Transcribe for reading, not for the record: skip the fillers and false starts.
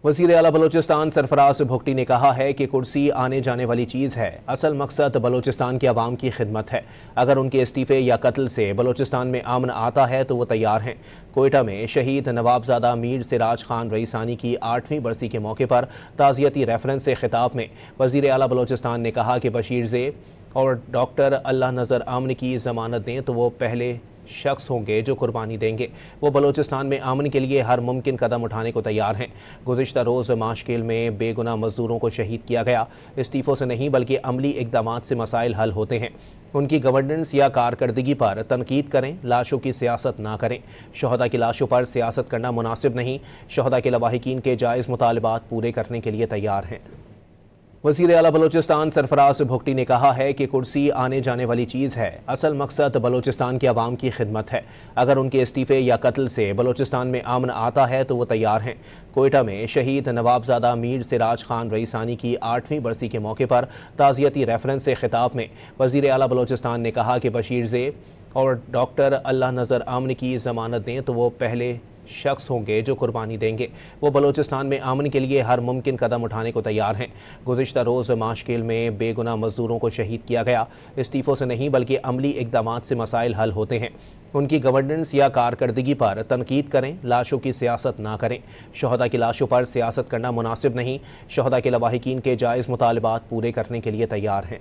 वज़ीर आला बलोचिस्तान सरफराज भुगटी ने कहा है कि कुर्सी आने जाने वाली चीज़ है। असल मकसद बलोचिस्तान की आवाम की खिदमत है। अगर उनके इस्तीफ़े या कत्ल से बलोचिस्तान में अमन आता है तो वो तैयार हैं। कोयटा में शहीद नवाबजादा मीर सिराज खान रईसानी की 8वीं बरसी के मौके पर ताज़ियती रेफरेंस से खिताब में वज़ीर आला बलोचिस्तान ने कहा कि बशीर ज़े और डॉक्टर अल्लाह नज़र आमन की ज़मानत दें तो वो पहले शख्स होंगे जो कुर्बानी देंगे। वो बलोचिस्तान में अमन के लिए हर मुमकिन कदम उठाने को तैयार हैं। गुज़िश्ता रोज़ माशकिल में बेगुनाह मजदूरों को शहीद किया गया। इस्तीफ़ों से नहीं बल्कि अमली इक़दामात से मसाइल हल होते हैं। उनकी गवर्नेंस या कारकर्दगी पर तनकीद करें, लाशों की सियासत ना करें। शहदा की लाशों पर सियासत करना मुनासिब नहीं। शहदा के लवाहिकीन के जायज़ मुतालबात पूरे करने के लिए तैयार हैं। वज़ीर आला बलोचिस्तान सरफराज भुगटी ने कहा है कि कुर्सी आने जाने वाली चीज़ है। असल मकसद बलोचिस्तान की आवाम की खिदमत है। अगर उनके इस्तीफ़े या कत्ल से बलोचिस्तान में अमन आता है तो वो तैयार हैं। कोयटा में शहीद नवाबजादा मीर सिराज खान रईसानी की 8वीं बरसी के मौके पर ताज़ियती रेफरेंस से खिताब में वज़ीर आला बलोचिस्तान ने कहा कि बशीर ज़े और डॉक्टर अल्लाह नज़र आमन की ज़मानत दें तो वो पहले शख्स होंगे जो कुर्बानी देंगे। वो बलोचिस्तान में अमन के लिए हर मुमकिन कदम उठाने को तैयार हैं। गुज़िश्ता रोज़ माशकिल में बेगुनाह मजदूरों को शहीद किया गया। इस्तीफ़ों से नहीं बल्कि अमली इक़दामात से मसाइल हल होते हैं। उनकी गवर्नेंस या कारकर्दगी पर तनकीद करें, लाशों की सियासत ना करें। शहदा की लाशों पर सियासत करना मुनासिब नहीं। शहदा के लवाहिकीन के जायज़ मुतालबात पूरे करने के लिए तैयार हैं।